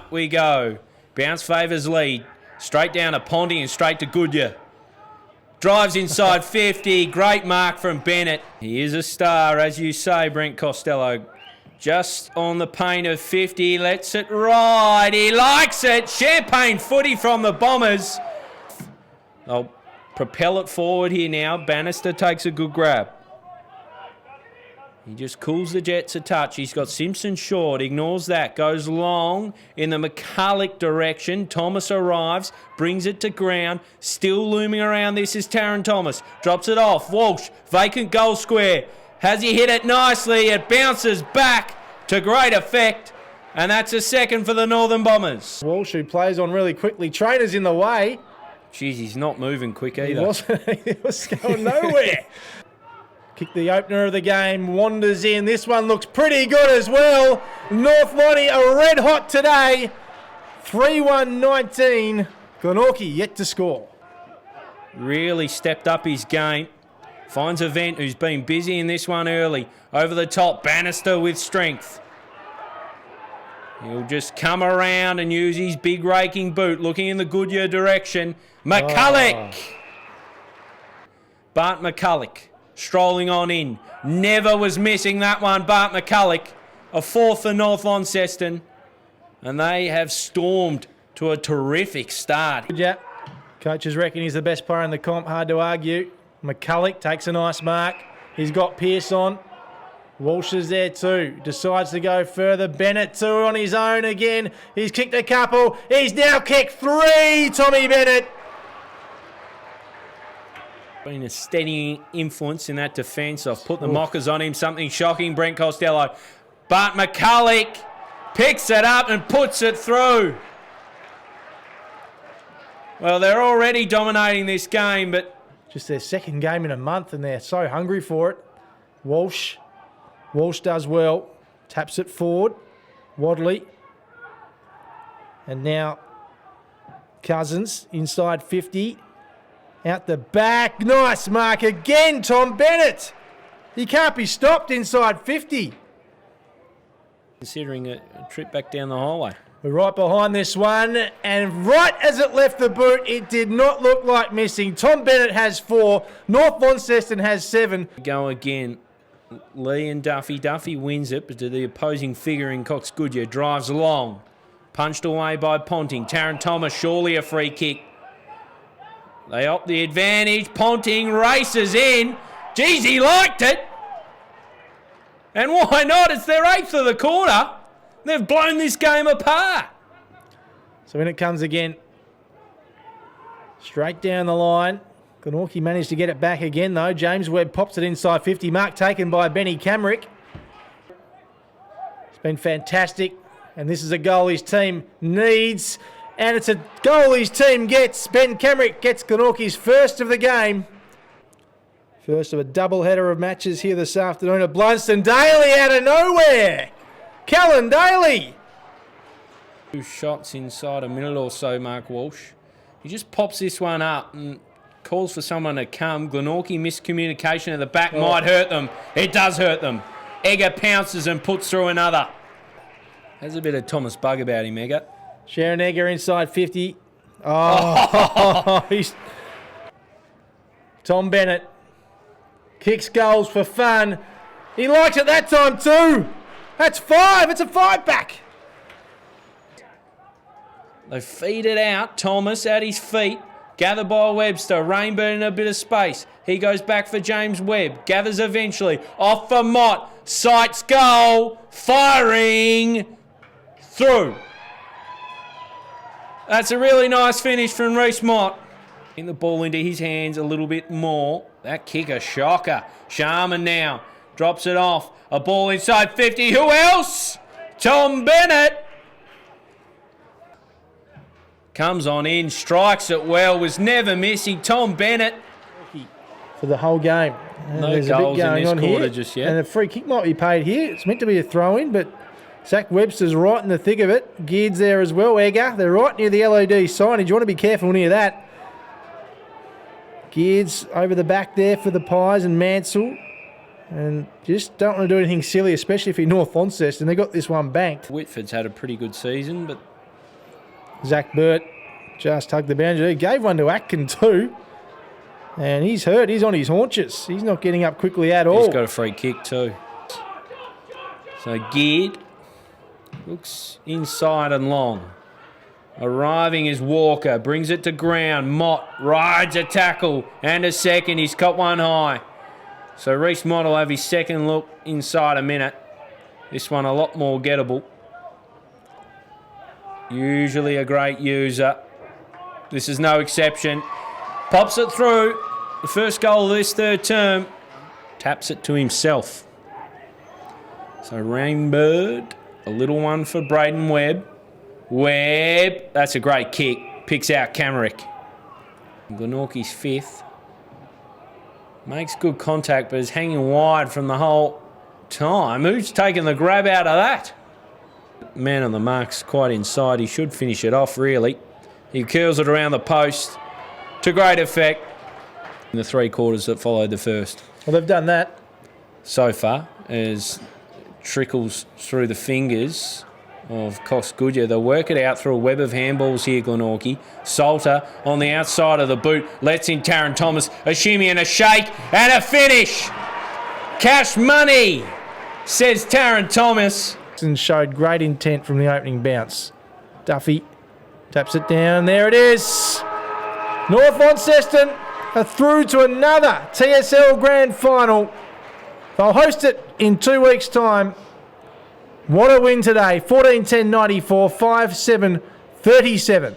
Up we go. Bounce favours lead. Straight down to Ponting and straight to Goodyer. Drives inside 50. Great mark from Bennett. He is a star, as you say, Brent Costello. Just on the paint of 50. Lets it ride. He likes it. Champagne footy from the Bombers. They'll propel it forward here now. Bannister takes a good grab. He just cools the Jets a touch. He's got Simpson short, ignores that, goes long in the McCulloch direction. Thomas arrives, brings it to ground. Still looming around this is Taron Thomas. Drops it off. Walsh, vacant goal square. Has he hit it nicely? It bounces back to great effect. And that's a second for the Northern Bombers. Walsh, who plays on really quickly. Trainer's in the way. Jeez, he's not moving quick either. He wasn't. He was going nowhere. Kick the opener of the game, wanders in. This one looks pretty good as well. North Lonnie are red hot today. 3-1-19. Glenorchy yet to score. Really stepped up his game. Finds Avent, who's been busy in this one early. Over the top, Bannister with strength. He'll just come around and use his big raking boot, looking in the Goodyer direction. McCulloch! Bart McCulloch. Strolling on in. Never was missing that one, Bart McCulloch. A fourth for North Launceston. And they have stormed to a terrific start. Yeah. Coaches reckon he's the best player in the comp. Hard to argue. McCulloch takes a nice mark. He's got Pearce on. Walsh is there too. Decides to go further. Bennett too on his own again. He's kicked a couple. He's now kicked 3, Tommy Bennett. Been a steady influence in that defence. I've put the mockers on him. Something shocking, Brent Costello. But McCulloch picks it up and puts it through. Well, they're already dominating this game, but... Just their second game in a month and they're so hungry for it. Walsh does well. Taps it forward. Wadley. And now Cousens inside 50. Out the back. Nice mark again, Tom Bennett. He can't be stopped inside 50. Considering a trip back down the highway. We're right behind this one. And right as it left the boot, it did not look like missing. Tom Bennett has 4. North Launceston has 7. Go again. Lee and Duffy. Duffy wins it, but to the opposing figure in Cox-Goodyer. Drives long. Punched away by Ponting. Taron Thomas, surely a free kick. They opt the advantage. Ponting races in. Geez, he liked it. And why not? It's their 8th of the quarter. They've blown this game apart. So in it comes again. Straight down the line. Glenorchy managed to get it back again, though. James Webb pops it inside 50. Mark taken by Benny Kamaric. It's been fantastic. And this is a goal his team needs. And it's a goal his team gets. Ben Kamaric gets Glenorchy's first of the game. First of a double-header of matches here this afternoon at Launceston. Daly out of nowhere. Callan Daly. 2 shots inside a minute or so, Mark Walsh. He just pops this one up and calls for someone to come. Glenorchy miscommunication at the back might hurt them. It does hurt them. Egger pounces and puts through another. Has a bit of Thomas Bug about him, Egger. Sharon Egger inside 50. Oh, he's... Tom Bennett kicks goals for fun. He likes it that time too. That's 5. It's a 5-back. They feed it out. Thomas at his feet. Gathered by Webster. Rainbow in a bit of space. He goes back for James Webb. Gathers eventually. Off for Mott. Sights goal. Firing. Through. That's a really nice finish from Reece Mott. In the ball into his hands a little bit more. That kick a shocker. Sharman now drops it off. A ball inside 50. Who else? Tom Bennett. Comes on in, strikes it well, was never missing. Tom Bennett. For the whole game. No goals in this quarter just yet. And a free kick might be paid here. It's meant to be a throw-in, but Zach Webster's right in the thick of it. Geard's there as well, Egger. They're right near the LED signage. You want to be careful near that. Geard's over the back there for the Pies and Mansell. And just don't want to do anything silly, especially if you're North Launceston. They got this one banked. Whitford's had a pretty good season, but Zach Burt just hugged the boundary. He gave one to Atkin too. And he's hurt. He's on his haunches. He's not getting up quickly at all. He's got a free kick too. So Geared looks inside and long. Arriving is Walker. Brings it to ground. Mott rides a tackle and a second. He's got one high. So Reece Mott will have his second look inside a minute. This one a lot more gettable. Usually a great user. This is no exception. Pops it through. The first goal of this third term. Taps it to himself. So Rainbird, a little one for Braden Webb. Webb, that's a great kick. Picks out Kamaric. Glenorchy's fifth. Makes good contact, but is hanging wide from the whole time. Who's taking the grab out of that? Man on the mark's quite inside. He should finish it off, really. He curls it around the post to great effect in the 3 quarters that followed the first. Well, they've done that so far, as trickles through the fingers of Cox-Goodyer. They'll work it out through a web of handballs here, Glenorchy. Salter on the outside of the boot. Lets in Taron Thomas. A shimmy and a shake and a finish. Cash money, says Taron Thomas. and showed great intent from the opening bounce. Duffy taps it down. There it is. North Launceston are through to another TSL Grand Final. They'll host it in 2 weeks' time. What a win today. 14-10-94, 5-7-37.